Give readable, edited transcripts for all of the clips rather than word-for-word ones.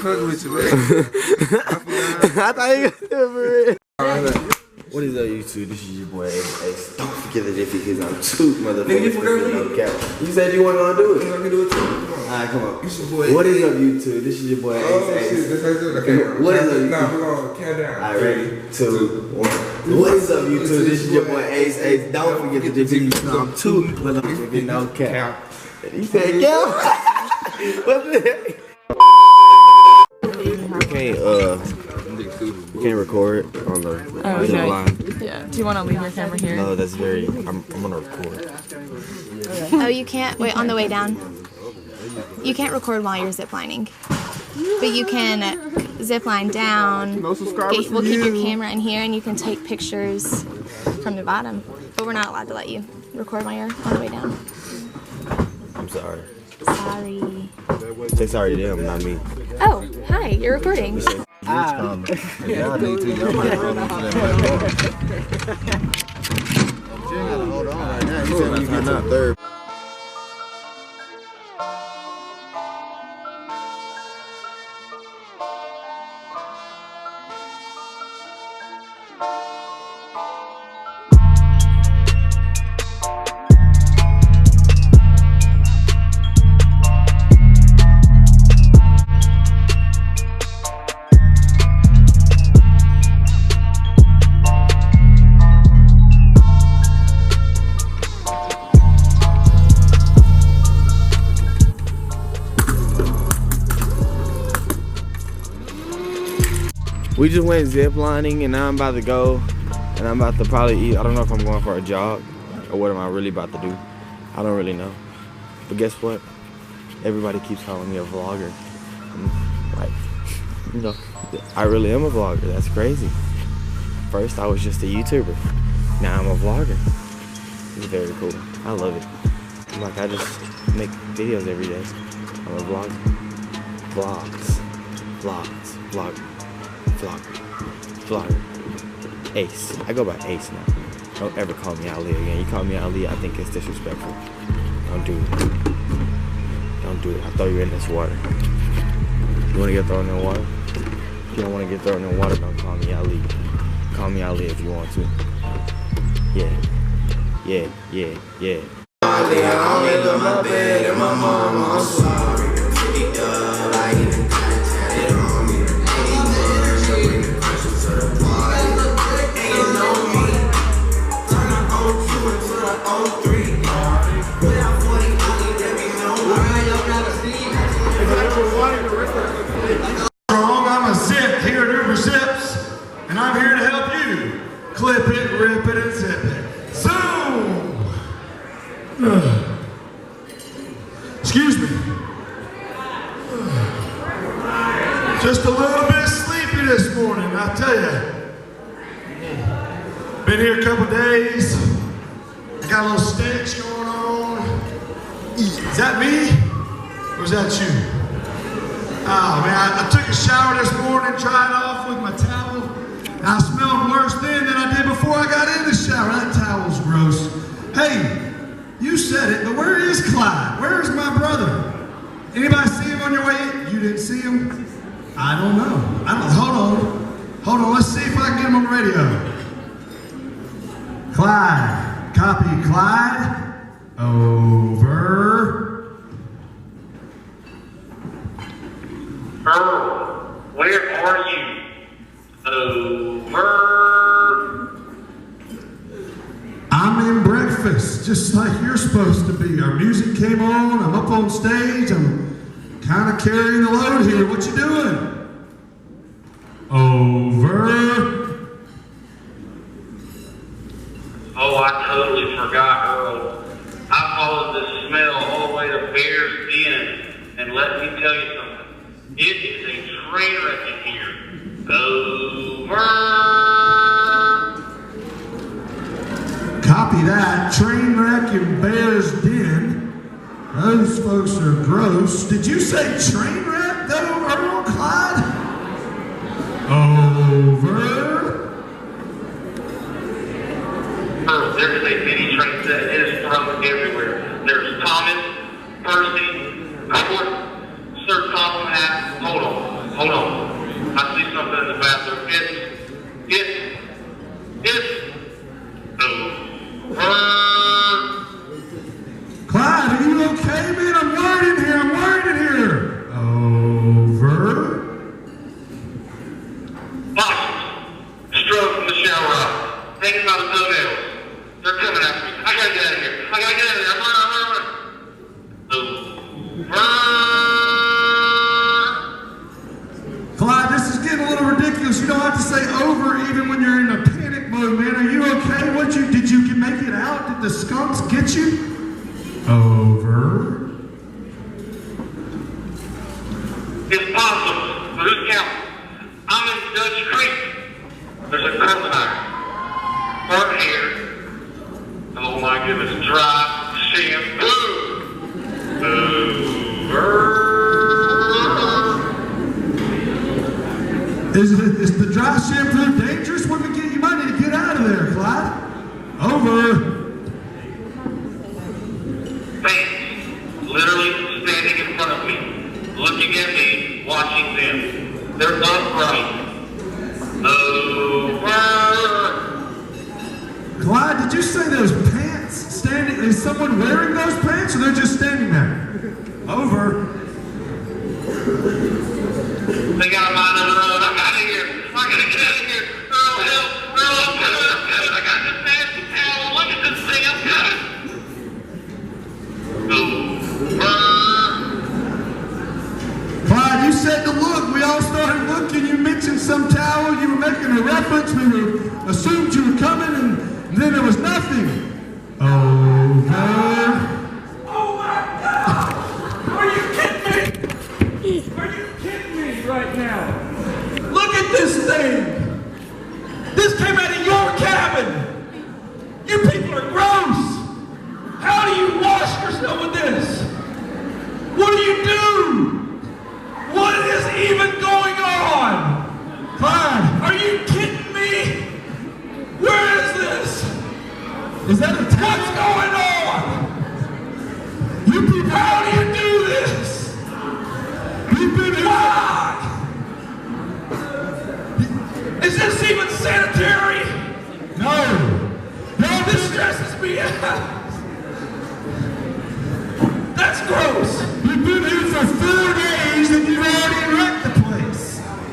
fucking with you, man. I thought you could do it for real. What is up, YouTube? This is your boy Ace. Don't forget that if because I'm too motherfucking no cap. You said you weren't gonna do it. I'm gonna do it too. Alright, come on. It's your boy. What is up, YouTube? This is your boy Ace. Oh shit, that's okay. What is up, YouTube? Nah, we're gonna count down. Alright, ready? 2, 1. What is up, YouTube? This is your boy Ace. Don't forget that if because I'm too motherfucking no cap. He said cap. What the heck? We can't record on the line. Yeah. Do you want to leave your camera here? No, that's very. I'm gonna record. Oh, you can't. Wait, on the way down. You can't record while you're ziplining, but you can zipline down. No subscribers. We'll keep your camera in here, and you can take pictures from the bottom. But we're not allowed to let you record while you're on the way down. I'm sorry. Sorry. Say sorry to them, not me. Oh, hi. You're recording. Y'all need to. Y'all might run into that. You gotta hold on right now. You said when you get to the third. We just went ziplining and now I'm about to go and I'm about to probably eat. I don't know if I'm going for a jog or what am I really about to do. I don't really know. But guess what? Everybody keeps calling me a vlogger. I'm like, you know, I really am a vlogger. That's crazy. First I was just a YouTuber. Now I'm a vlogger. It's very cool. I love it. Like I just make videos every day. I'm a vlogger. Vlogs. Vlogger. Ace. I go by Ace now. Don't ever call me Ali again. You call me Ali, I think it's disrespectful. Don't do it. Don't do it. I'll throw you in this water. You want to get thrown in the water? If you don't want to get thrown in the water, don't call me Ali. Call me Ali if you want to. Yeah. I'm in my bed and my mama, I'm sorry. I'm a zip here at EVERYSIPS, and I'm here to help you. Clip it, rip it, and zip it. Zoom! Excuse me. Just a little bit sleepy this morning, I tell you. Been here a couple days. I got a little stench going on. Is that me? Or is that you? Oh man, I took a shower this morning, dried off with my towel, and I smelled worse then than I did before I got in the shower. That towel's gross. Hey, you said it, but where is Clyde? Where is my brother? Anybody see him on your way in? You didn't see him? I don't know. Hold on, let's see if I can get him on the radio. Clyde, copy Clyde, over. Earl, where are you? Over. I'm in breakfast, just like you're supposed to be. Our music came on, I'm up on stage, I'm kind of carrying the load here. What you doing? Over. Oh, I totally forgot, Earl. I followed the smell all the way to Bear's Den, and let me tell you something. It is a train wreck in here. Over. Copy that. Train wreck in Bear's Den. Those folks are gross. Did you say train wreck though, Earl Clyde? Over. Earl, there is a mini train set. It is thrown everywhere. There's Thomas, Percy, Sir Tom, hold on. Hold on. I see something in the bathroom. Clyde, are you okay, man? I'm worried in here. Over. Foxes. Stroke from the shower up. Taking out the toenails. They're coming after me. I gotta get out of here. I'm running. Clyde, this is getting a little ridiculous. You don't have to say over even when you're in a panic mode, man. Are you okay? Did you make it out? Did the skunks get you? Over. It's possible. Who's counting? I'm in Dutch Creek. There's a crocodile. Burnt hair. Oh my goodness. Dry shampoo. Over. Is the dry shampoo dangerous? You might need to get out of there, Clyde. Over. Fans, literally standing in front of me, looking at me, watching them. They're upright. Over. Clyde, did you say those pants standing? Is someone wearing those pants or they're just standing there? Over. They got a mind of their own. I'm out of here. I gotta get out of here. Earl, help. Earl, I'm good. I got this nasty towel. Look at this thing. I'm good. Clyde, you said to look. We all started looking. You mentioned some towel. You were making a reference. We assumed you were coming, and then there was nothing. Over. Oh my God! Are you kidding me? Are you kidding me right now? Look at this thing! This came out of your cabin! You people are gross! How do you wash yourself with this? What do you do? What is even going on? Clyde, Are you kidding me? Where is this? is that a What's towel? going on? You people, How do you do this? you've been here. Why? Is this even sanitary? No. This stresses me out. That's gross. You've been here for 4 days and you've already wrecked the place.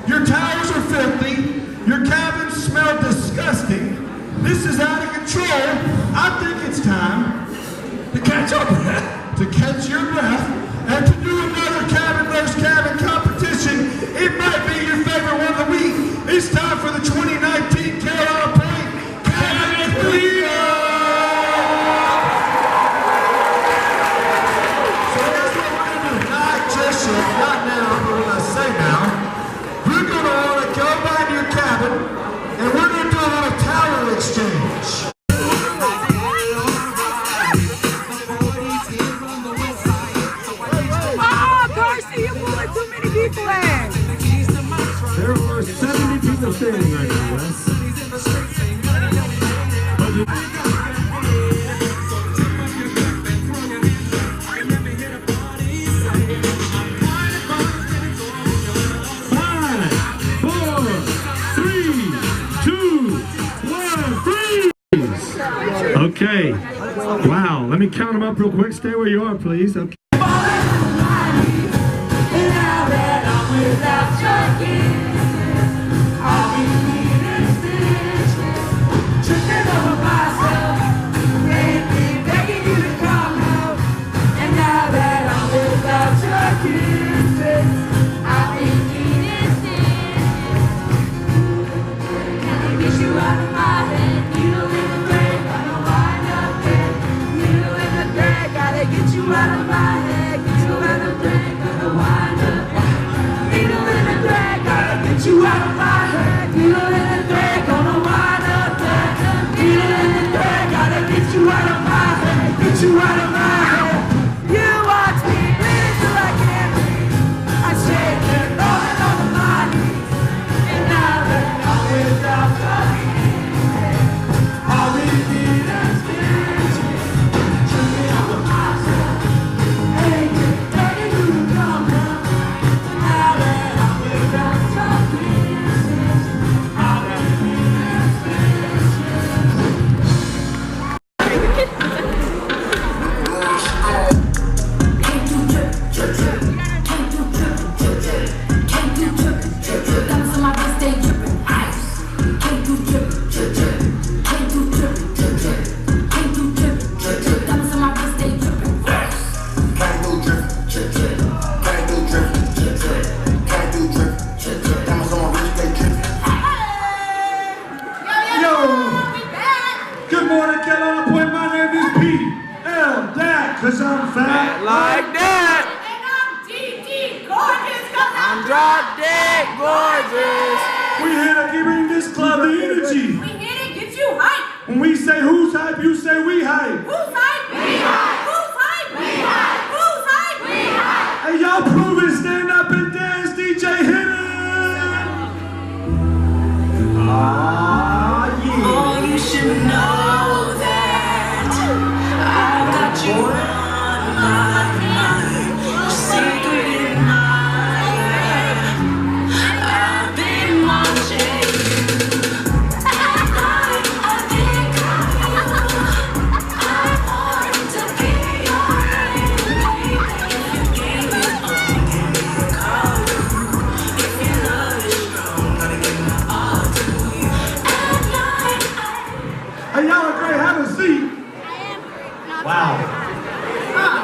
Your towels are filthy. Your cabins smell disgusting. This is out of control. I think it's time To catch our breath. to catch your breath and to do another cabin versus cabin competition. It might be your favorite one of the week. It's time for the 2019 Carolina Point Cabin Cleanup. So here's what we're gonna do. Not just yet, not now, but when I say now, we're gonna want to go by to your cabin and we're gonna do a little towel exchange. Oh, Percy, you pulling too many people in. There are 70 people standing right now, Wes. Okay. Wow. Let me count them up real quick. Stay where you are, please. Okay. like that. And I'm DD gorgeous, cause I'm drop dead gorgeous. We here to bring this club the energy. we here to get you hype. When we say who's hype, you say we hype. Who's hype? We hype. Who's hype? We hype. Who's hype? We hype. Hey, y'all prove it, stand up and dance, DJ hit it. Ah, yeah. Oh, you should know that I've got you on my mind, secret in my life. I've been watching you. I think I want to be your lady. If you gave it all, give me a call. If your love is strong, gotta give my all to you. At night, Hey, y'all are great. Have a seat. Wow.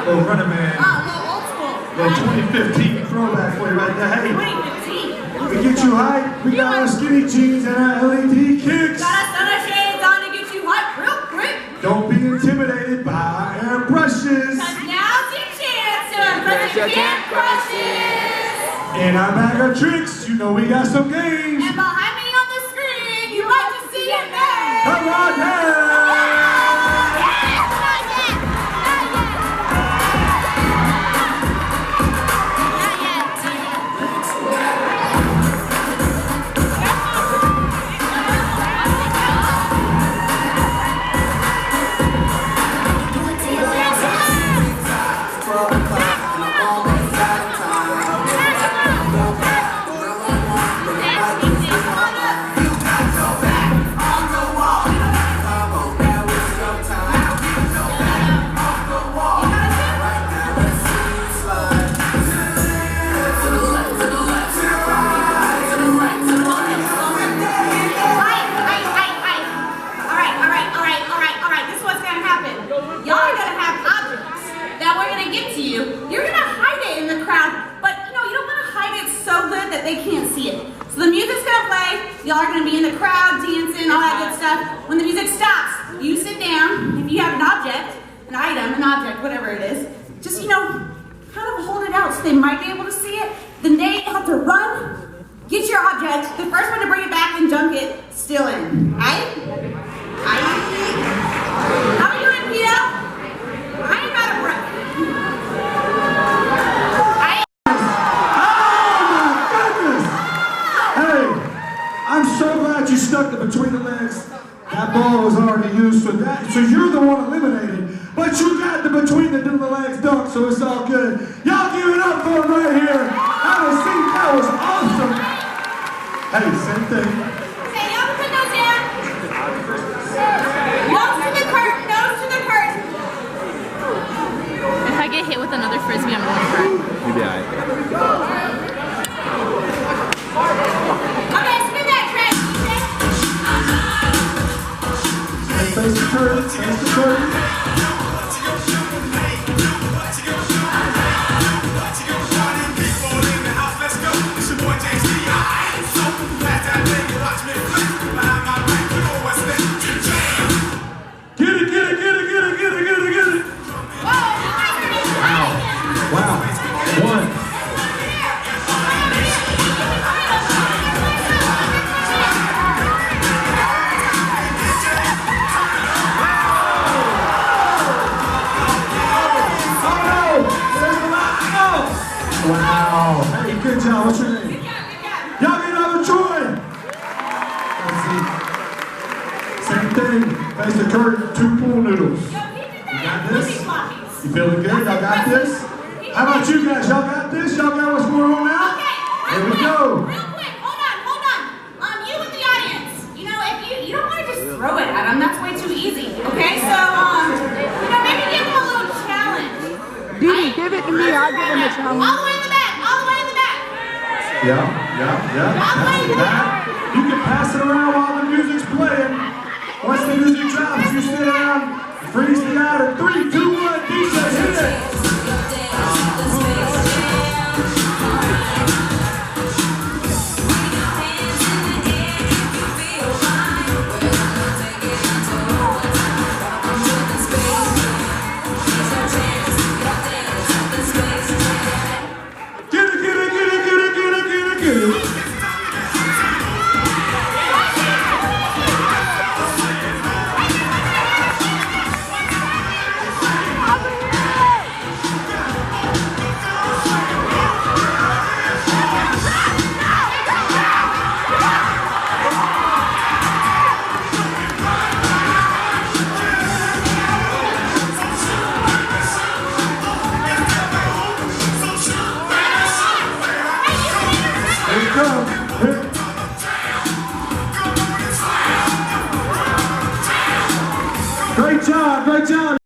Little running man. little old school. Little 2015 throwback for you right there. Hey, 2015. we get you hype. We got our skinny jeans and our LED kicks. Got us sun shades on to get you hype real quick. Don't be intimidated by our airbrushes. Cause now's your chance to impress your camp crushes. In our bag of tricks, you know we got some games. And behind me on the screen, you like to see your name. Come on down. Alright, this is what's gonna happen. Y'all are gonna have objects that we're gonna get to you. You're gonna hide it in the crowd, but you don't wanna hide it so good that they can't see it. So the music's gonna play, y'all are gonna be in the crowd, dancing, all that good stuff. When the music stops, you sit down. If you have an object, an item, an object, whatever it is, just, kind of hold it out so they might be able to see it. Then they have to run, get your object. The first one to bring it back and dunk it, still in. Right? How are you doing, Pia? I ain't out of breath. Hey, I'm so glad you stuck it between the legs. That ball was already used for that, so you're the one eliminated. But you got the between the legs dunk, so it's all good. Y'all give it up for him right here. Have a seat. That was awesome. Hey, same thing. Hey, y'all put those down. Nose to the curtain, nose to the curtain. If I get hit with another frisbee, I'm going to cry. You be alright. Okay, spin that track, DJ. Face the curtain, face the curtain. Wow. One. Wow. Hey, good job. What's your name? Y'all get another joy. Let's see. Same thing. Face the curtain, 2 pool noodles. You got this? You feeling good? Y'all got this? How about you guys? Y'all got this? Y'all got what's going on now? Okay, Here we go. real quick, hold on. You in the audience, if you don't want to just throw it at them, that's way too easy. Okay, so maybe give them a little challenge. Didi, give it to me. I'll give him a challenge. All the way in the back, all the way in the back. Yeah. That's the back. You can pass it around while the music's playing. Once the music drops, you sit down, freeze the out in 3, 2, 1, DJ, hit it. Great job, great job.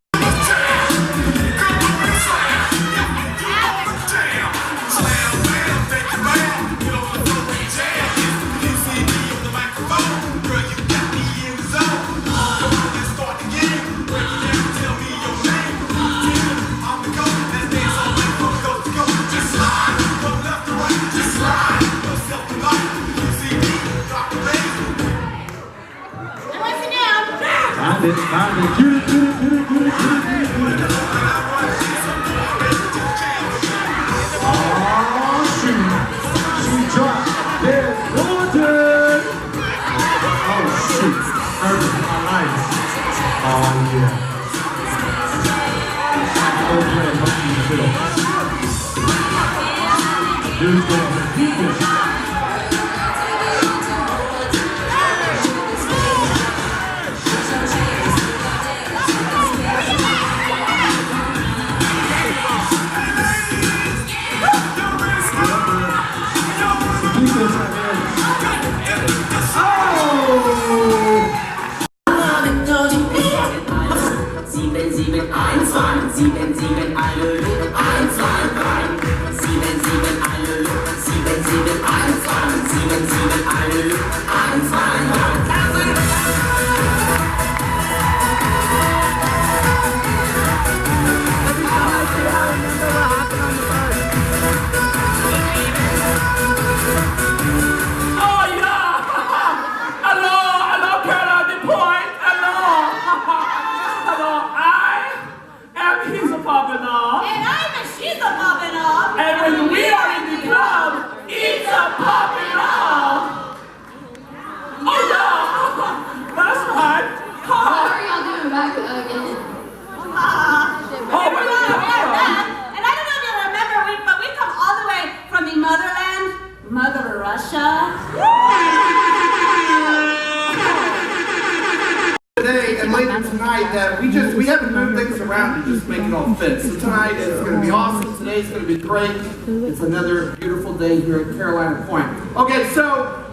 Mother Russia. Today and later tonight that we haven't moved things around to just make it all fit. So tonight is going to be awesome. Today's going to be great. It's another beautiful day here at Carolina Point. Okay, so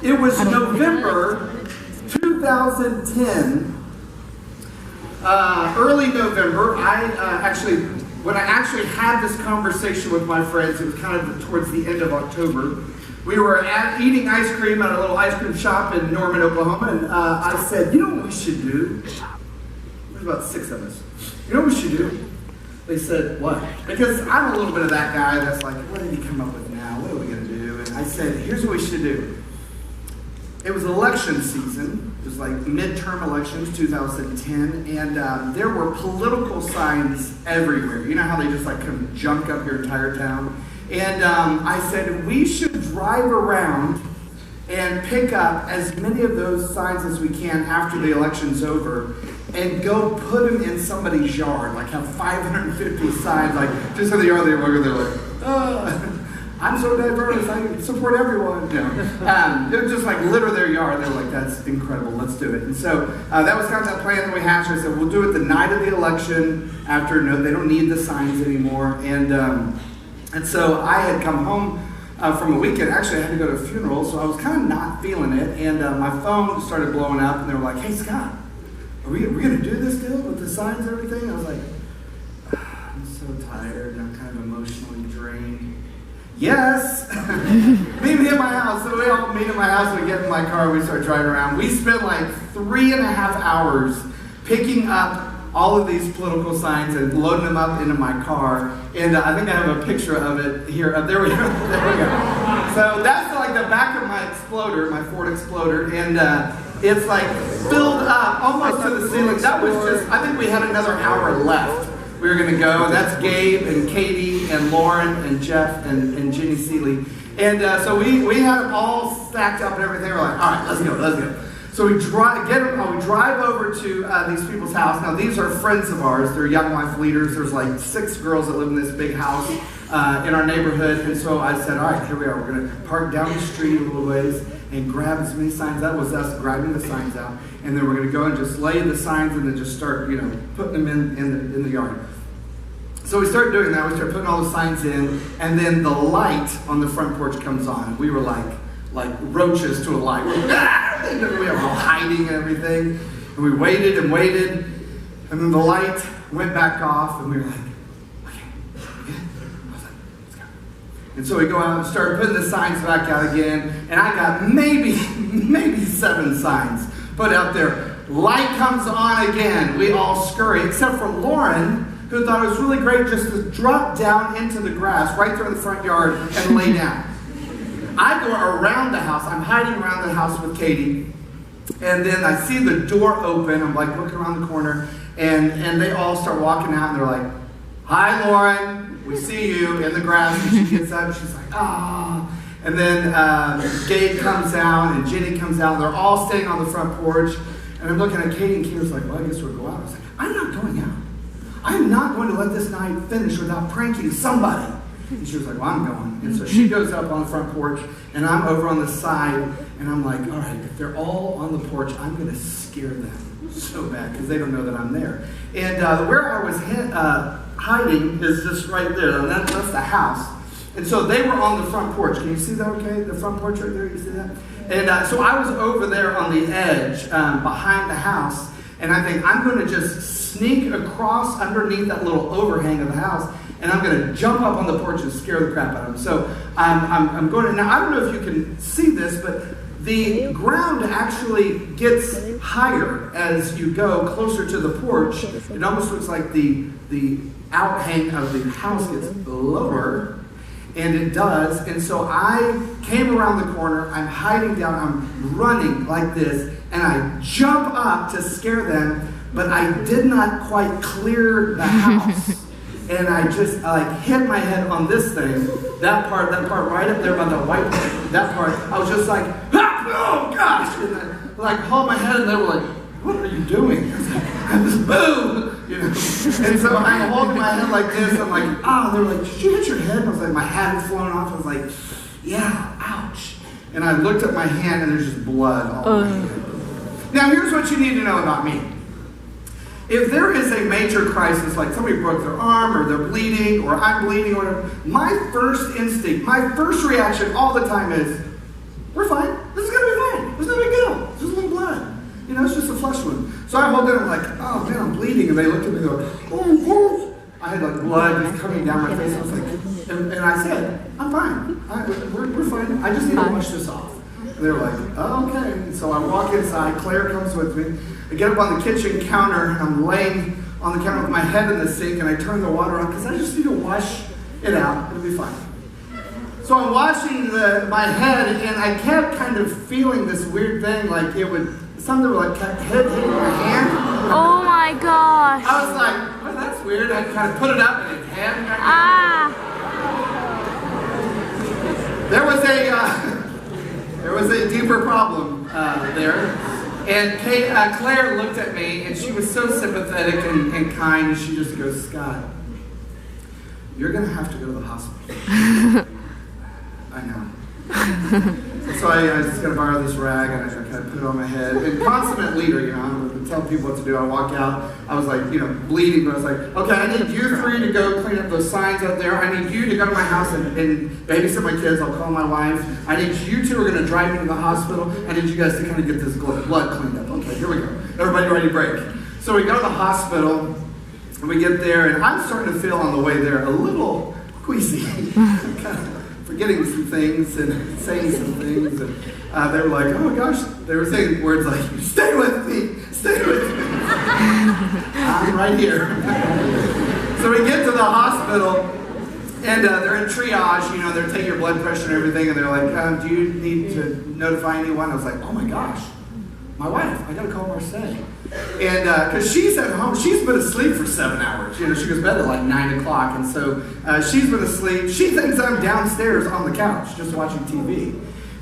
it was November 2010. Early November, when I actually had this conversation with my friends, it was kind of towards the end of October. We were eating ice cream at a little ice cream shop in Norman, Oklahoma, and I said, you know what we should do? There's about 6 of us. You know what we should do? They said, what? Because I'm a little bit of that guy that's like, what did he come up with now? What are we going to do? And I said, here's what we should do. It was election season. It was like midterm elections, 2010, and there were political signs everywhere. You know how they just like come junk up your entire town? And I said, we should drive around and pick up as many of those signs as we can after the election's over and go put them in somebody's yard, like have 550 signs, like just so they are there, they're like, I'm so diverse, I support everyone. It was just like litter their yard. They were like, that's incredible, let's do it. And so that was kind of that plan that we hatched. I said, we'll do it the night of the election after, no, they don't need the signs anymore. And so I had come home from a weekend. Actually, I had to go to a funeral, so I was kind of not feeling it. And my phone started blowing up, and they were like, hey, Scott, are we going to do this deal with the signs and everything? I was like, I'm so tired, and I'm kind of emotionally drained. Yes! Meet me at my house. So we all meet at my house, we get in my car, we start driving around. We spent like 3.5 hours picking up all of these political signs and loading them up into my car. And I think I have a picture of it here. There we go. There we go. So that's like the back of my Exploder, my Ford Exploder. And it's like filled up almost to the ceiling. That was just, I think we had another hour left. We were going to go, and that's Gabe and Katie and Lauren and Jeff and Jenny Seeley. And so we had them all stacked up and everything. We're like, all right, let's go. So we drive over to these people's house. Now, these are friends of ours. They're young life leaders. There's like 6 girls that live in this big house in our neighborhood. And so I said, all right, here we are. We're going to park down the street a little ways and grab as many signs. That was us grabbing the signs out. And then we're going to go and just lay the signs and then just start, putting them in the yard. So we started doing that. We started putting all the signs in, and then the light on the front porch comes on. We were like roaches to a light. We were all hiding and everything. And we waited and waited, and then the light went back off, and we were like, okay, good. I was like, let's go. And so we go out and start putting the signs back out again, and I got maybe 7 signs put out there. Light comes on again. We all scurry, except for Lauren, who thought it was really great just to drop down into the grass right there in the front yard and lay down. I go around the house. I'm hiding around the house with Katie. And then I see the door open. I'm like looking around the corner. And they all start walking out. And they're like, hi, Lauren. We see you in the grass. And she gets up. She's like, ah. And then Gabe comes out. And Jenny comes out. And they're all staying on the front porch. And I'm looking at Katie. And Katie's like, well, I guess we'll go out. I was like, I'm not going out. I'm not going to let this night finish without pranking somebody. And she was like, well, I'm going. And so she goes up on the front porch, and I'm over on the side, and I'm like, all right, if they're all on the porch, I'm going to scare them so bad because they don't know that I'm there. And where I was hiding is just right there, and that's the house. And so they were on the front porch. Can you see that okay? The front porch right there, you see that? And so I was over there on the edge behind the house, and I think I'm going to just sneak across underneath that little overhang of the house, and I'm going to jump up on the porch and scare the crap out of them. So I'm going to, now I don't know if you can see this, but the ground actually gets higher as you go closer to the porch. It almost looks like the outhang of the house gets lower, and it does. And so I came around the corner, I'm hiding down, I'm running like this, and I jump up to scare them, but I did not quite clear the house. And I just hit my head on this thing, that part right up there by the white, that part. I was just like, oh gosh! And I hold my head, and they were like, what are you doing? I was like, boom! You know? And so I'm holding my head like this. I'm like, oh. They're like, did you hit your head? And I was like, my hat had flown off. I was like, yeah, ouch. And I looked at my hand, and there's just blood all over my hand. Now here's what you need to know about me. If there is a major crisis, like somebody broke their arm, or they're bleeding, or I'm bleeding, or whatever, my first instinct, my first reaction all the time is, we're fine. This is going to be fine. There's no big deal. It's just a little blood. You know, it's just a flesh wound. So I hold it, I'm like, oh man, I'm bleeding. And they looked at me and go, oh. I had like blood just coming down my face. I was like, and I said, I'm fine. We're fine. I just need to wash this off. And they were like, oh, okay. And so I walk inside. Claire comes with me. I get up on the kitchen counter, and I'm laying on the counter with my head in the sink, and I turn the water on because I just need to wash it out. It'll be fine. So I'm washing my head, and I kept kind of feeling this weird thing, like it would, something would like hitting my hand. Oh my gosh. I was like, well, that's weird. I kind of put it up, and it had me. There was a deeper problem there. And Claire looked at me, and she was so sympathetic and kind, and she just goes, Scott, you're going to have to go to the hospital. I know. So I just got to borrow this rag, and I kind of put it on my head. And consummate leader, you know, I'm going to tell people what to do. I walk out. I was like, you know, bleeding, but I was like, okay, I need you 3 to go clean up those signs out there. I need you to go to my house and babysit my kids. I'll call my wife. I need you 2 are going to drive me to the hospital. I need you guys to kind of get this blood cleaned up. Okay, here we go. Everybody ready to break. So we go to the hospital, and we get there, and I'm starting to feel on the way there a little queasy. Kind of forgetting some things and saying some things, and they were like, oh my gosh, they were saying words like, stay with me, I'm right here. So we get to the hospital, and they're in triage, you know, they're taking your blood pressure and everything, and they're like, do you need to notify anyone? I was like, oh my gosh, my wife, I gotta call Marseille. And because she's at home, she's been asleep for 7 hours. You know, she goes to bed at like 9 o'clock, and so she's been asleep. She thinks I'm downstairs on the couch just watching TV.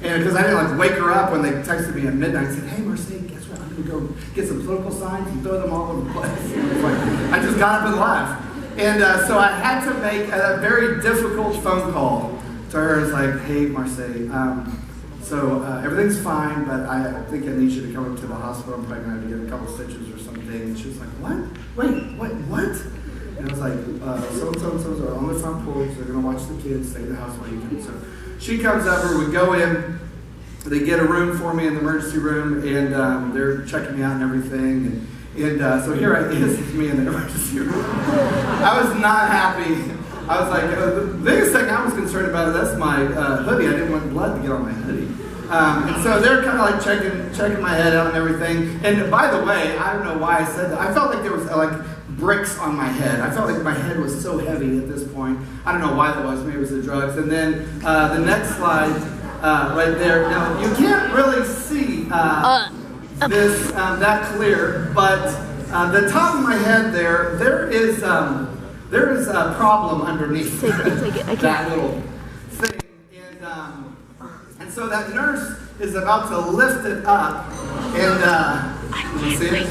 And because I didn't like wake her up when they texted me at midnight and said, hey Marseille, guess what? I'm gonna go get some political signs and throw them all over the place. And it was like, I just got up and left. And so I had to make a very difficult phone call to her. It's like, hey Marseille, so everything's fine, but I think I need you to come up to the hospital. I'm probably going to have to get a couple stitches or something. And she was like, what? Wait, what? And I was like, so-and-so are on the front porch. They're going to watch the kids, stay at the house while you come. So she comes over, we go in. They get a room for me in the emergency room, and they're checking me out and everything. And so here is me in the emergency room. I was not happy. I was like, the biggest thing I was concerned about, that's my hoodie. I didn't want blood to get on my hoodie. And so they're kind of like checking my head out and everything. And by the way, I don't know why I said that. I felt like there was like bricks on my head. I felt like my head was so heavy at this point. I don't know why that was. Maybe it was the drugs. And then the next slide, right there. Now you can't really see this that clear, but the top of my head there is a problem underneath that little thing, and so that nurse is about to lift it up, and you see it?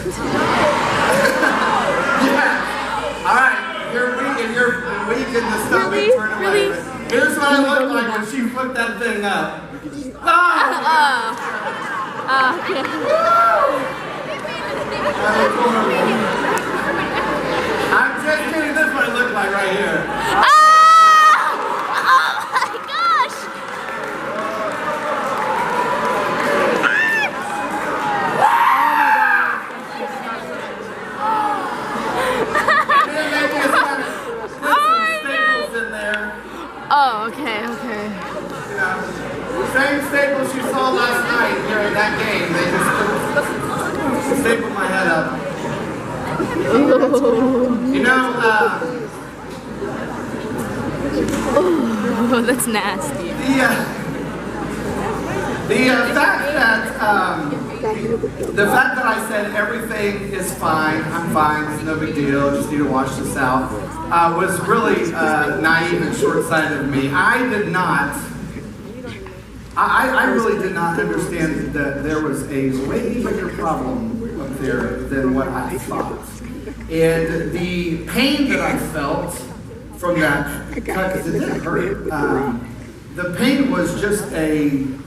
Yeah. All right, you're weak and the stomach turn away. Here's what I look like when she flipped that thing up. Okay. I'm just kidding, this is what it looked like right here. Oh my gosh! And then they just kind of put some staples in there. Oh, okay. Same staples you saw last night during that game. They just stapled my head up. You know, Oh, that's nasty. The fact that I said everything is fine, I'm fine, it's no big deal, just need to wash this out, was really naive and short-sighted of me. I really did not understand that there was a way bigger problem up there than what I thought. And the pain that I felt from that cut, because it didn't hurt, the pain was just an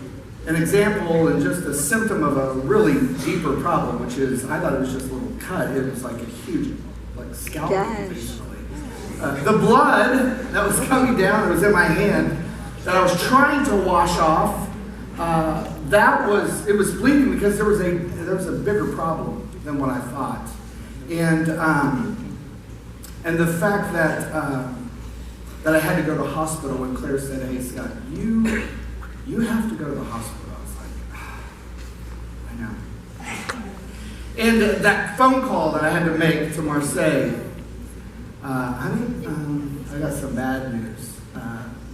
example and just a symptom of a really deeper problem, which is, I thought it was just a little cut. It was like a huge, like, scalp, basically. The blood that was coming down, it was in my hand, that I was trying to wash off, it was bleeding because there was a bigger problem than what I thought. And the fact that I had to go to the hospital when Claire said, "Hey Scott, you have to go to the hospital." I was like, I know. And that phone call that I had to make to Marseille, honey, I got some bad news.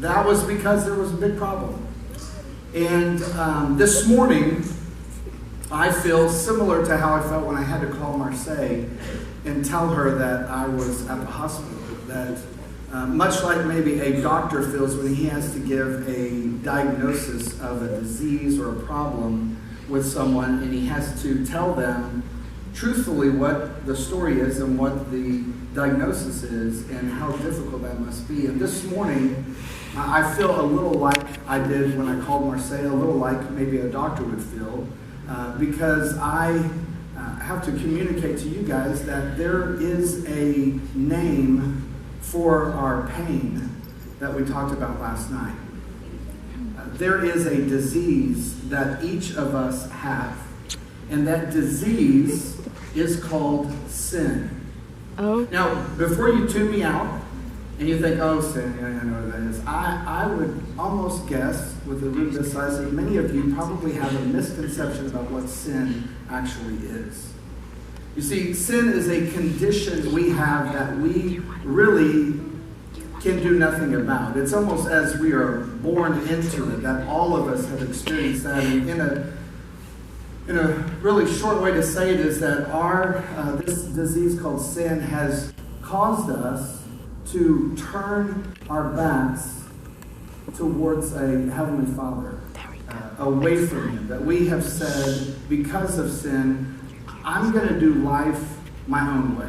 That was because there was a big problem. And this morning, I feel similar to how I felt when I had to call Marseille and tell her that I was at the hospital. That much like maybe a doctor feels when he has to give a diagnosis of a disease or a problem with someone, and he has to tell them truthfully what the story is and what the diagnosis is and how difficult that must be. And this morning, I feel a little like I did when I called Marseille, a little like maybe a doctor would feel, because I have to communicate to you guys that there is a name for our pain that we talked about last night. There is a disease that each of us have, and that disease is called sin. Oh. Now, before you tune me out, and you think, oh, sin, yeah, I know what that is. I would almost guess, with a room this size, that many of you probably have a misconception about what sin actually is. You see, sin is a condition we have that we really can do nothing about. It's almost as we are born into it, that all of us have experienced that. And in a really short way to say it is that this disease called sin has caused us to turn our backs towards a Heavenly Father, away from Him. That we have said, because of sin, I'm going to do life my own way.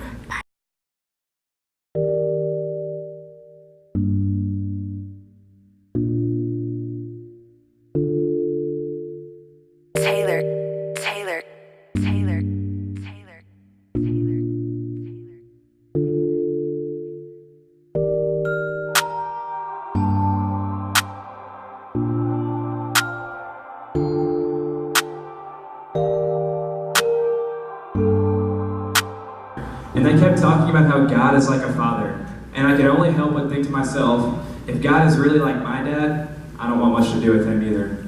and they kept talking about how God is like a father. And I could only help but think to myself, if God is really like my dad, I don't want much to do with him either.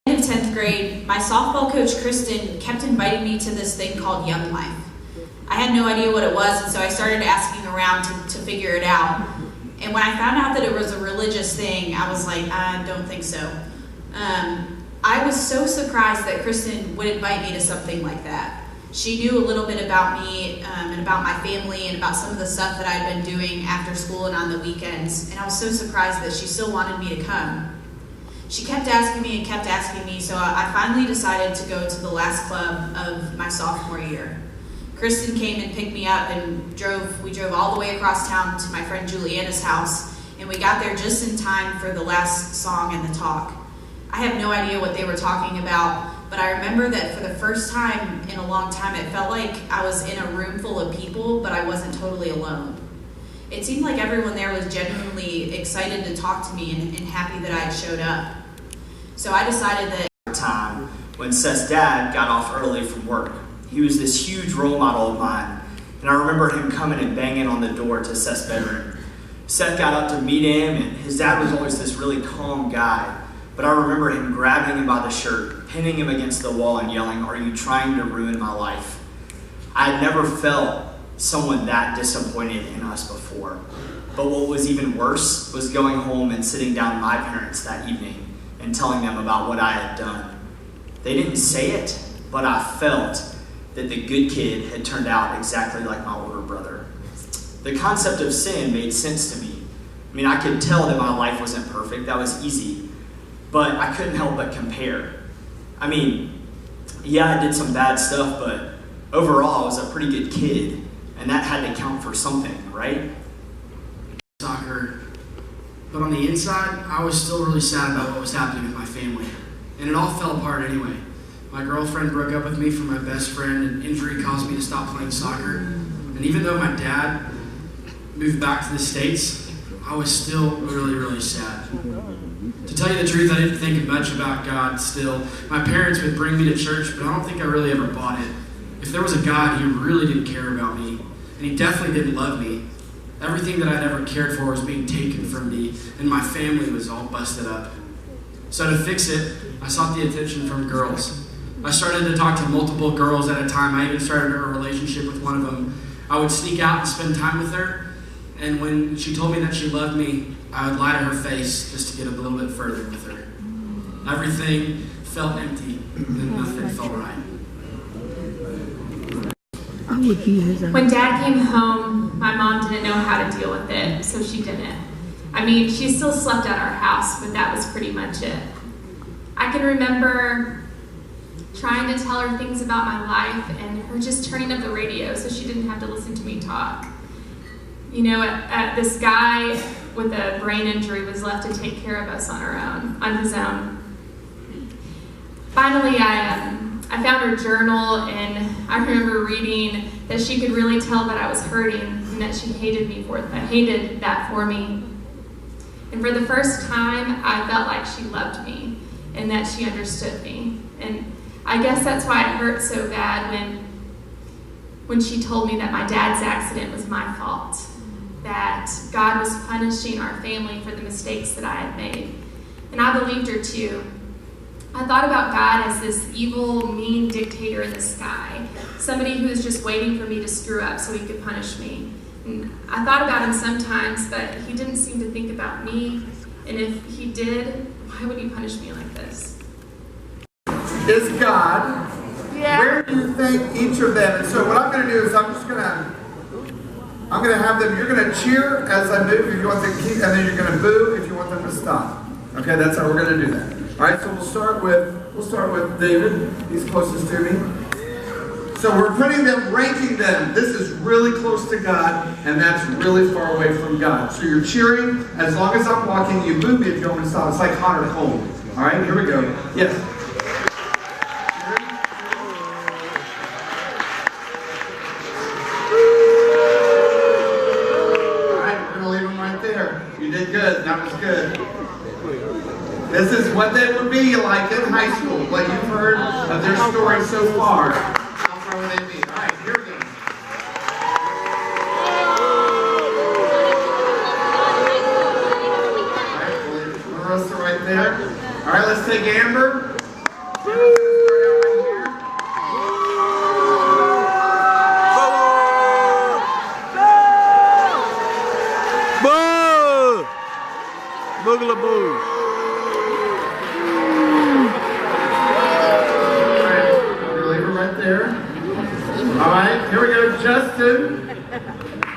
In 10th grade, my softball coach, Kristen, kept inviting me to this thing called Young Life. I had no idea what it was, and so I started asking around to figure it out. And when I found out that it was a religious thing, I was like, I don't think so. I was so surprised that Kristen would invite me to something like that. She knew a little bit about me and about my family and about some of the stuff that I'd been doing after school and on the weekends, and I was so surprised that she still wanted me to come. She kept asking me, so I finally decided to go to the last club of my sophomore year. Kristen came and picked me up and we drove all the way across town to my friend Juliana's house, and we got there just in time for the last song and the talk. I have no idea what they were talking about, but I remember that for the first time in a long time, it felt like I was in a room full of people, but I wasn't totally alone. It seemed like everyone there was genuinely excited to talk to me and happy that I had showed up. So I decided that time when Seth's dad got off early from work. He was this huge role model of mine, and I remember him coming and banging on the door to Seth's bedroom. Seth got up to meet him, and his dad was always this really calm guy, but I remember him grabbing him by the shirt, pinning him against the wall and yelling, "Are you trying to ruin my life?" I had never felt someone that disappointed in us before, but what was even worse was going home and sitting down with my parents that evening and telling them about what I had done. They didn't say it, but I felt that the good kid had turned out exactly like my older brother. The concept of sin made sense to me. I mean, I could tell that my life wasn't perfect, that was easy, but I couldn't help but compare. I mean, yeah, I did some bad stuff, but overall I was a pretty good kid, and that had to count for something, right? Soccer, but on the inside, I was still really sad about what was happening with my family, and it all fell apart anyway. My girlfriend broke up with me for my best friend, and injury caused me to stop playing soccer. And even though my dad moved back to the States, I was still really, really sad. To tell you the truth, I didn't think much about God still. My parents would bring me to church, but I don't think I really ever bought it. If there was a God, he really didn't care about me, and he definitely didn't love me. Everything that I'd ever cared for was being taken from me, and my family was all busted up. So to fix it, I sought the attention from girls. I started to talk to multiple girls at a time. I even started a relationship with one of them. I would sneak out and spend time with her, and when she told me that she loved me, I would lie to her face just to get a little bit further with her. Everything felt empty, and nothing felt right. When Dad came home, my mom didn't know how to deal with it, so she didn't. I mean, she still slept at our house, but that was pretty much it. I can remember trying to tell her things about my life and her just turning up the radio so she didn't have to listen to me talk. You know, this guy with a brain injury was left to take care of us on his own. Finally, I found her journal, and I remember reading that she could really tell that I was hurting and that she hated that for me. And for the first time, I felt like she loved me and that she understood me. And I guess that's why it hurt so bad when she told me that my dad's accident was my fault, that God was punishing our family for the mistakes that I had made. And I believed her too. I thought about God as this evil, mean dictator in the sky, somebody who was just waiting for me to screw up so he could punish me. And I thought about him sometimes, but he didn't seem to think about me. And if he did, why would he punish me like this? Is God. Yeah. Where do you think each of them? And so what I'm going to do is I'm going to have them. You're going to cheer as I move if you want them to keep, and then you're going to boo if you want them to stop. Okay, that's how we're going to do that. All right, so we'll start with David. He's closest to me. So we're putting them, ranking them. This is really close to God, and that's really far away from God. So you're cheering as long as I'm walking. You move me if you want me to stop. It's like hot or cold. All right, here we go. Yes. All right, we're going to leave them right there. You did good. That was good. This is what they would be like in high school, what you've heard of their story so far. How far would they be? right there. All right, let's take Amber. Boogaloo. Leave her right there. All right, here we go, Justin.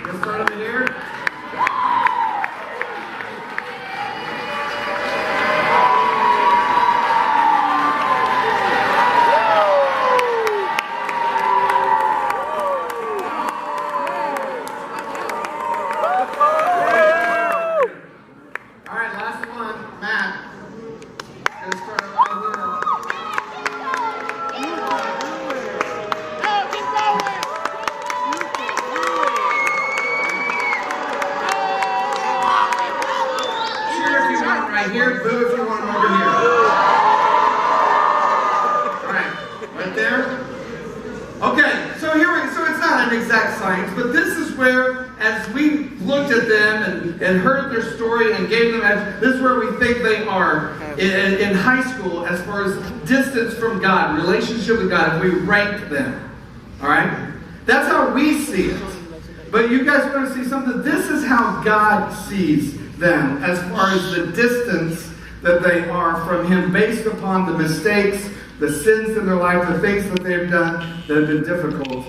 Let's start over here. Right here, boo if you want them over here. Alright, right there. Okay, so here we go. So it's not an exact science, but this is where, as we looked at them and heard their story and gave them, this is where we think they are in high school as far as distance from God, relationship with God, if we rank them. Alright? That's how we see it. But you guys want to see something? This is how God sees them as far as the distance that they are from Him based upon the mistakes, the sins in their life, the things that they've done that have been difficult.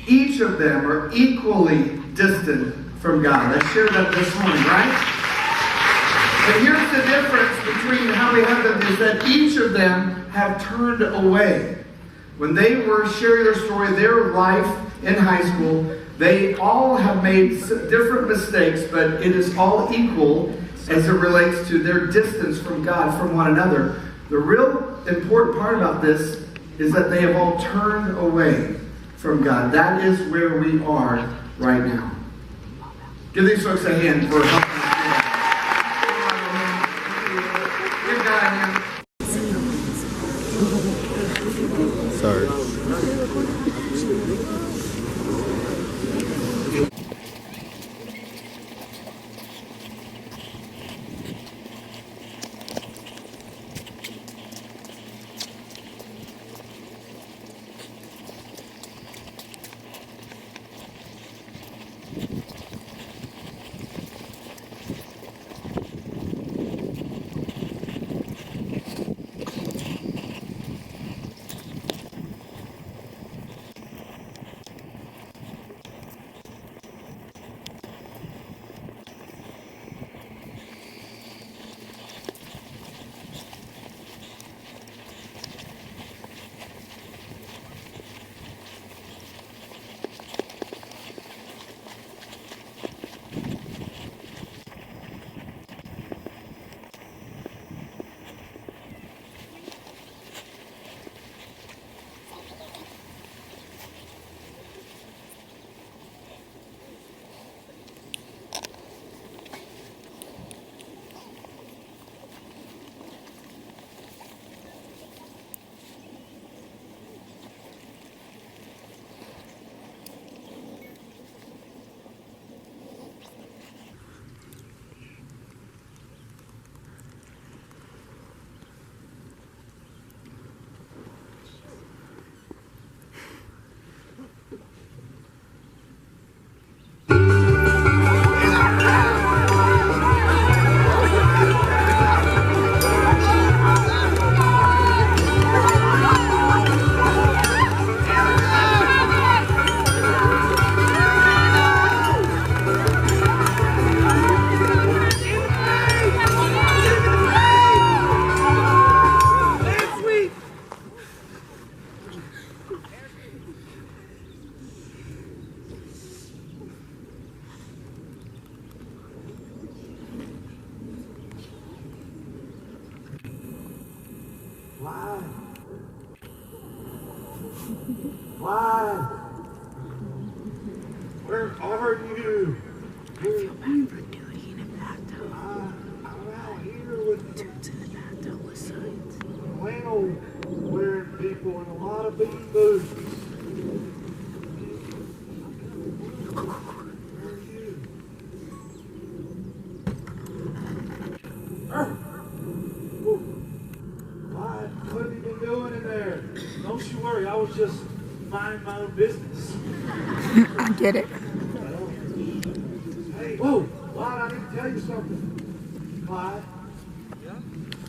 Each of them are equally distant from God. I shared that this morning, right? But here's the difference between how we have them is that each of them have turned away. When they were sharing their story, their life in high school, they all have made different mistakes, but it is all equal as it relates to their distance from God, from one another. The real important part about this is that they have all turned away from God. That is where we are right now. Give these folks a hand for helping us. Give God a hand. Sorry. Why? Where are you? I feel bad for doing it back though. I'm out here with Dudes in the bathtub with signs. flannel wearing people and a lot of big boots. Where are you? was just minding my own business. I get it. Hey, whoa, Clyde, I need to tell you something. Clyde? Yeah?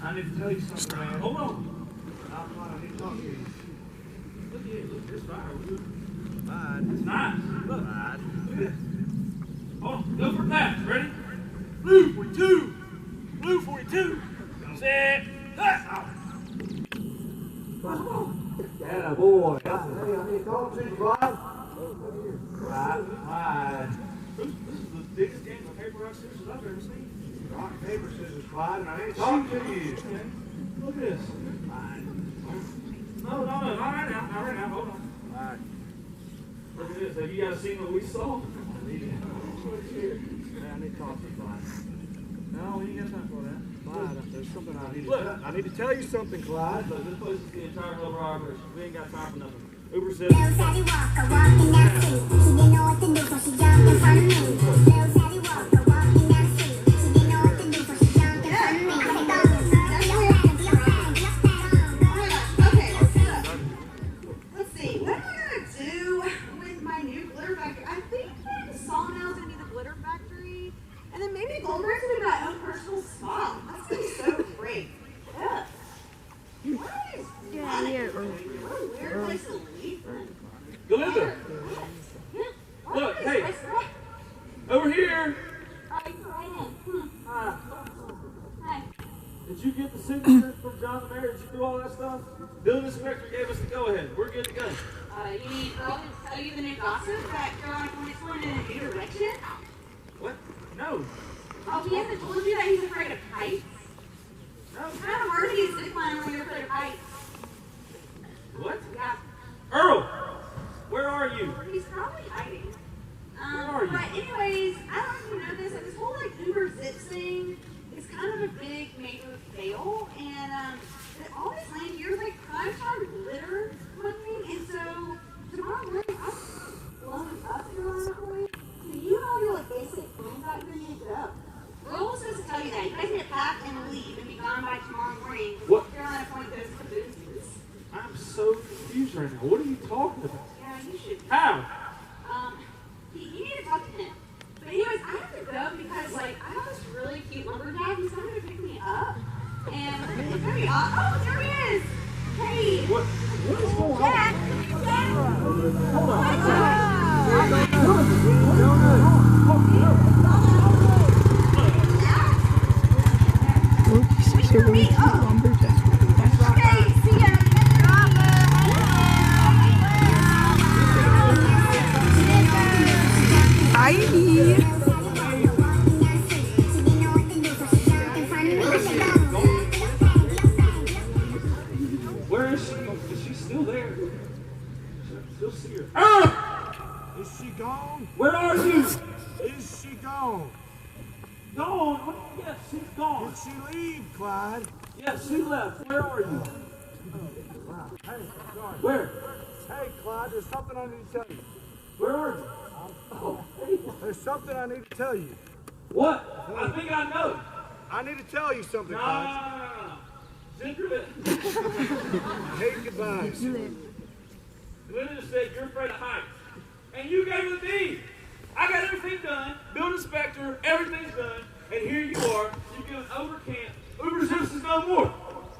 I need to tell you something, man. Hold on. Clyde, I need to talk to you. Look at you. Look, there's fire. Clyde. It's nice. Look. Clyde. Look at this. Hold on. Go for that. Ready? Blue 42. Blue 42. Set. Yeah, boy. Hey, I need to talk to you, Clyde. Clyde. This is the biggest game of paper, rock, scissors I've ever seen. Rock, paper, scissors, Clyde, and I need to talk to you. Look at this. No, not right now. Not right now. Hold on. All right. Look at this. Have you guys seen what we saw? I need to talk to you, Clyde. No, we ain't got time for that. Clyde, there's something I need to tell you. I need to tell you something, Clyde. Look, this place is the entire whole of our operation. We ain't got time for nothing. Uber said. Galinda! Look, hey! Over here! Hi. Did you get the signature from John the Mayor? Did you do all that stuff? Building inspector gave us the go-ahead. We're good to go. You need Earl to tell you the new gossip that Carolina Hornets went in a new direction? What? No. Oh, he hasn't told you that he's afraid of heights? No. What kind of word is this line when you're afraid of heights? What? Yeah. Earl! Where are you? He's probably hiding. Where are you? But anyways, I don't know if you know this, this whole like Uber Zips thing is kind of a big major fail, and all this land here is like prime time glitter hunting, and so tomorrow morning I'm blowing up Carolina Point. So you all your like basic phone back here need to get up. Earl was supposed to tell you that. You guys need to pack and leave and be gone by tomorrow morning. What? Carolina Point goes to boosters. I'm so confused right now. What are you talking about? Yeah, you should. How? You need to talk to him. But anyways, I have to go because like I have this really cute lumberjack. He's coming to pick me up, and it's gonna be awesome. Oh, there he is. Hey. What is going on? Jack. Hold He's a really cute lumberjack. Okay, see ya. Heidi. Where is she? Is she still there? I still see her. Ah! Is she gone? Where are you? Is she gone? Gone? Yes, she's gone. Did she leave, Clyde? Yes, she left. Where are you? Hey, sorry. Where? Hey, Clyde, there's something I need to tell you. Where are you? There's something I need to tell you. What? I think I know. I need to tell you something, No, Clyde. Zip your lip. Hey, goodbye. Linda said you're afraid of heights. And you gave it to me. I got everything done. Build inspector, everything's done. And here you are. You're doing Uber camp. Uber services no more.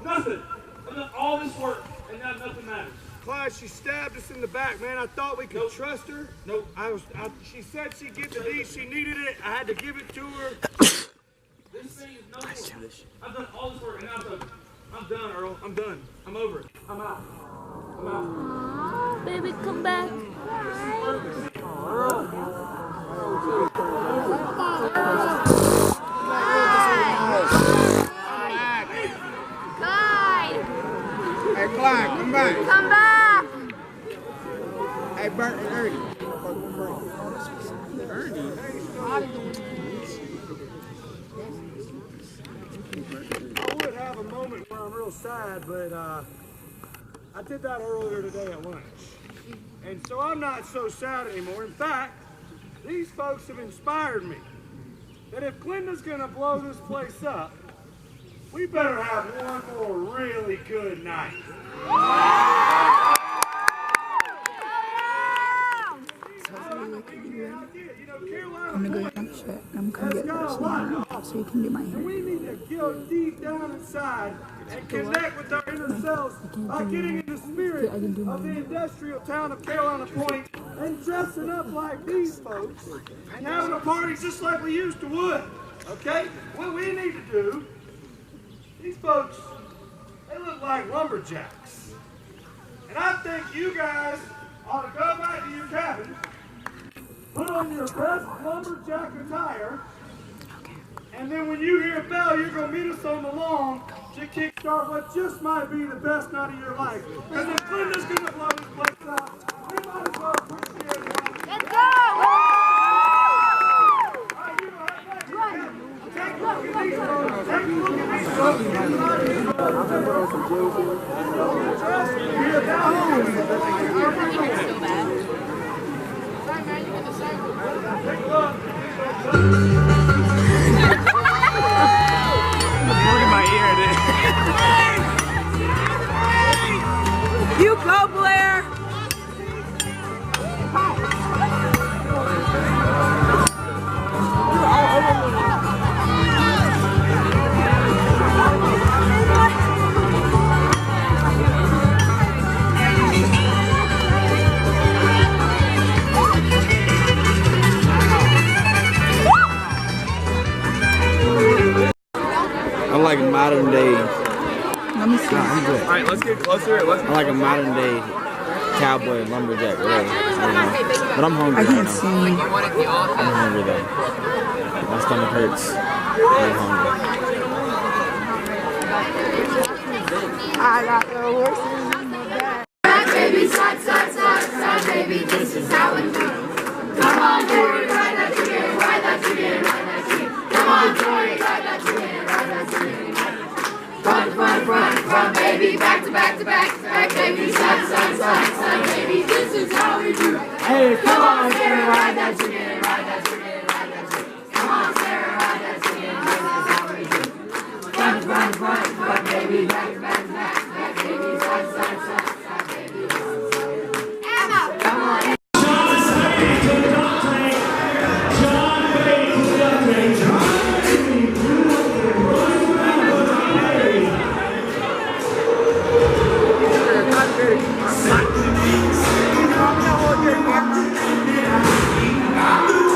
Nothing. I've done all this work, and now nothing matters. Clyde, she stabbed us in the back, man. I thought we could trust her. Nope. She said she'd get the deed. She needed it. I had to give it to her. This thing is no more. I've done all this work, and now I'm done, Earl. I'm done. I'm over it. I'm out. I'm out. Aww, baby, come back. Clyde. Hey, Clyde, come back. Come back. Hey, Bert and Ernie. I would have a moment where I'm real sad, but I did that earlier today at lunch. And so I'm not so sad anymore. In fact, these folks have inspired me that if Glenda's gonna blow this place up, we better have one more really good night. so you can do my hair. We need to go deep down inside and connect with our inner selves by getting in the spirit of the industrial town of Carolina Point and dressing up like these folks and having a party just like we used to would. Okay? What we need to do, these folks, they look like lumberjacks. And I think you guys ought to go back to your cabin, put on your best lumberjack attire, and then when you hear a bell, you're going to meet us on the lawn to kickstart what just might be the best night of your life. Because if Linda's going to blow this place out, we might as well appreciate it. Let's go! Take a look at these folks. Take a look at these folks. Take a look. Look at my ear, dude. You go, Blair! I like modern day. Let me see. I'm good. All right, let's get closer. I like a modern day cowboy lumberjack, whatever. But I'm hungry. I right can't now. see. I'm hungry though. My stomach hurts. I'm hungry. I got the horses in the back. Ride, baby, slide, slide, slide, slide, baby, this is how we do. Come on, Tori, ride that chicken, ride that chicken, ride that chicken. Come on, Tori, ride that chicken, ride that chicken. Front, front, front, front, baby, back to back to back to back, baby, slide, slide, slide, slide, baby, this is how we do. Hey, come on, Sarah, ride that chicken, ride that chicken, ride that chicken. Come on, Sarah, ride that chicken, this is how we do. Front, front, front, front, baby, back to back to back to back, baby, slide, slide, slide, slide, baby, this is how we do. Emma, come on. I'm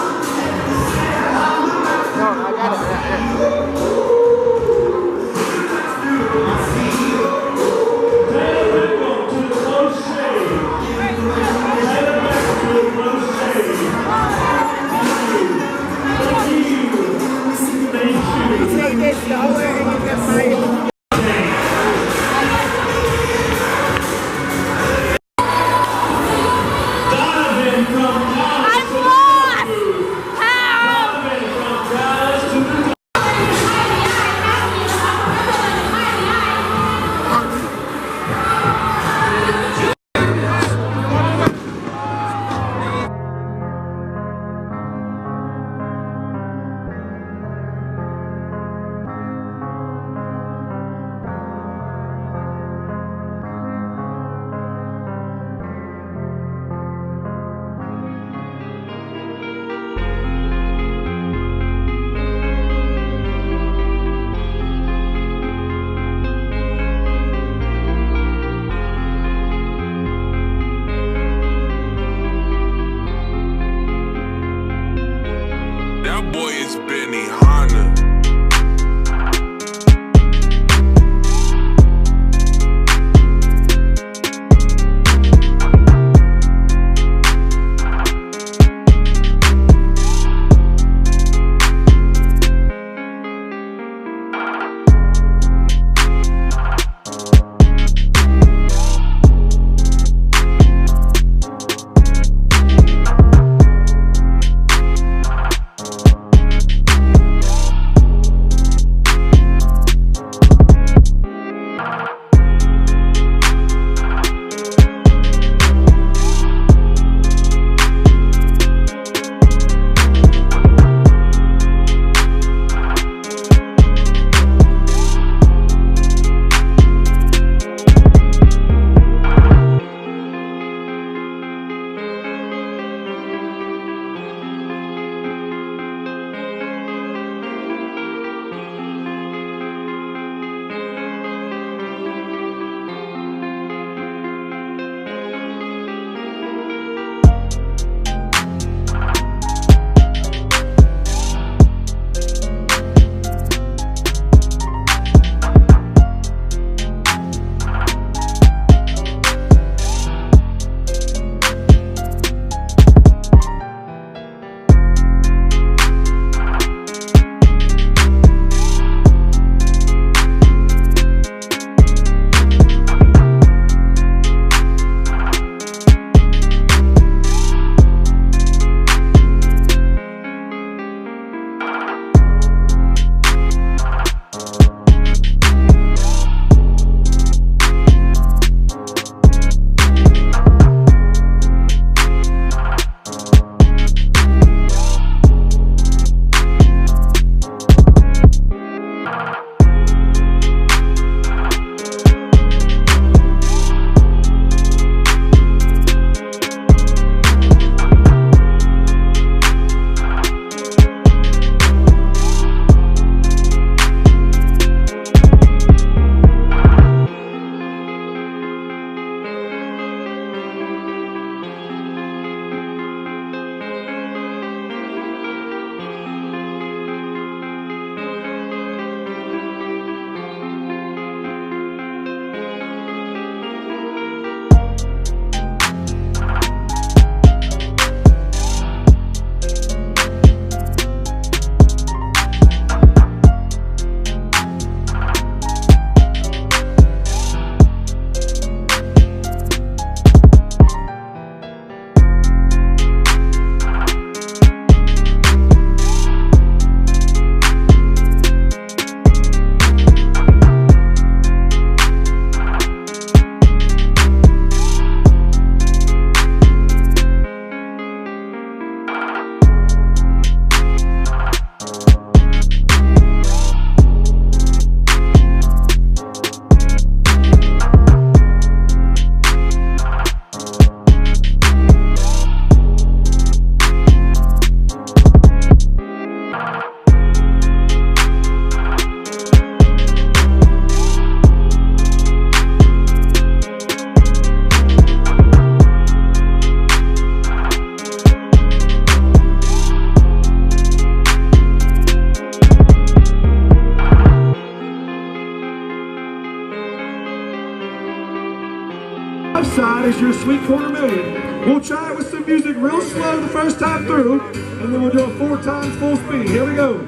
left side is your sweet corner million. We'll try it with some music real slow the first time through, and then we'll do it 4 times full speed. Here we go.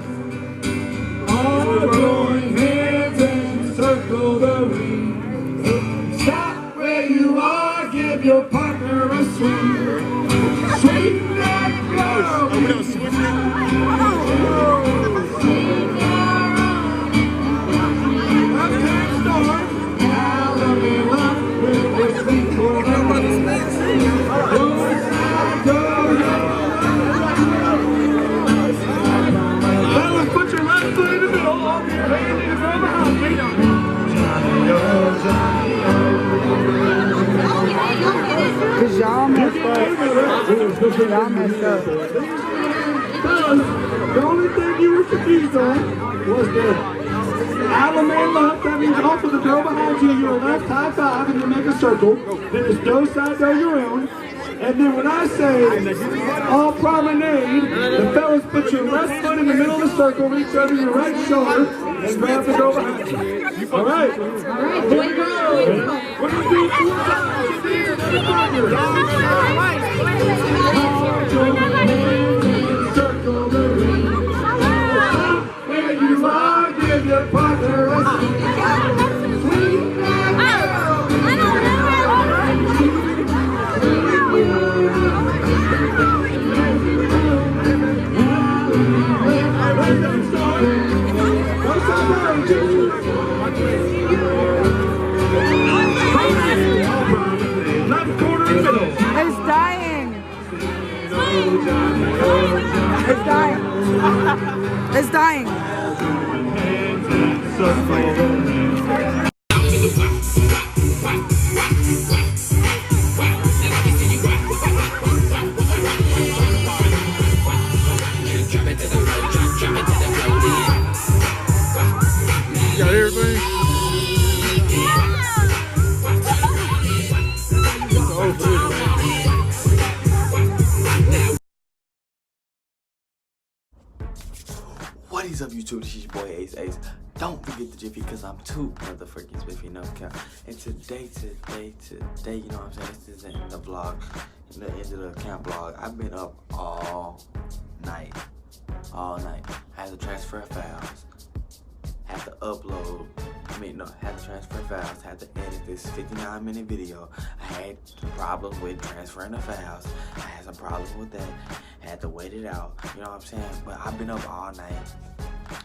All join hands and circle the ring. Stop where you are, give your partner a swing. Sweep that girl. Are we gonna switch Cause y'all messed up. Y'all messed up. The only thing you were confused on was the Allemande left. That means off of the dough behind you, you're left high five and you make a circle. Then it's dough side, dough your own. And then when I say all promenade, the fellas put your left foot in the middle of the circle, reach over your right shoulder, and grab the dough behind you. All right. Here we go. We're going to do 4 times. Circle the ring. Stop where you are, give your partner a sweet It's dying. It's dying. It's dying. Got everything? What is up, YouTube? This is your boy Ace. Don't forget the Jiffy, because I'm too motherfucking spiffy, no count. And today, you know what I'm saying? This is in the vlog, in the end of the camp vlog. I've been up all night. I had to transfer files, had to upload, had to transfer files, had to edit this 59-minute video. I had problems with transferring the files. I had some problems with that. I had to wait it out, you know what I'm saying? But I've been up all night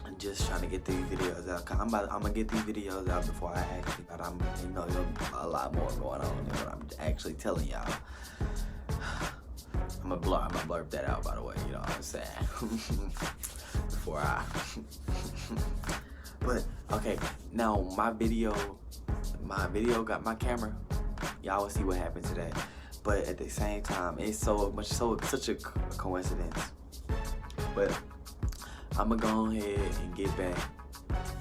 and just trying to get these videos out. Cause I'm gonna get these videos out before I actually, but you know, there's a lot more going on than what I'm actually telling y'all. I'm gonna blurb that out, by the way, you know what I'm saying? Before I but okay, now my video got my camera. Y'all will see what happened today. But at the same time, it's such a coincidence. But I'm gonna go ahead and get back,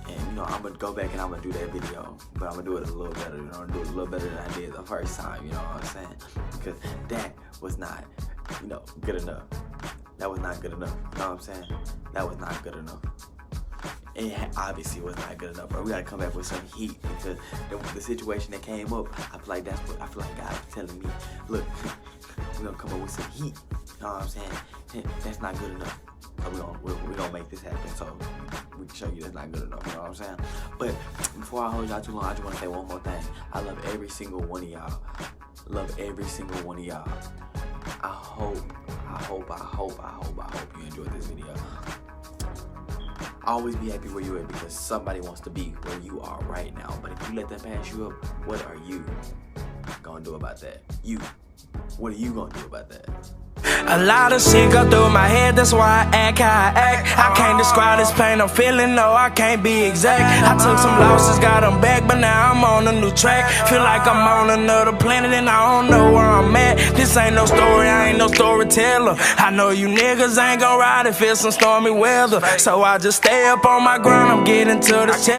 and you know, I'm gonna go back and I'm gonna do that video, but I'm gonna do it a little better. You know, do it a little better than I did the first time. You know what I'm saying? Because that was not, you know, good enough. That was not good enough. You know what I'm saying? That was not good enough. It obviously was not good enough, bro. We gotta come back with some heat, because the situation that came up, I feel like God is telling me, look, we're gonna come up with some heat. You know what I'm saying? That's not good enough. So we're gonna make this happen, so we can show you that's not good enough. You know what I'm saying? But before I hold y'all too long, I just wanna say one more thing. I love every single one of y'all. Love every single one of y'all. I hope you enjoyed this video. Always be happy where you at, because somebody wants to be where you are right now. But if you let them pass you up, what are you gonna do about that? What are you gonna do about that? A lot of shit go through my head, that's why I act how I act. I can't describe this pain I'm feeling, no, I can't be exact. I took some losses, got them back, but now I'm on a new track. Feel like I'm on another planet and I don't know where I'm at. This ain't no story, I ain't no storyteller. I know you niggas ain't gon' ride if it's some stormy weather. So I just stay up on my grind, I'm getting to the check.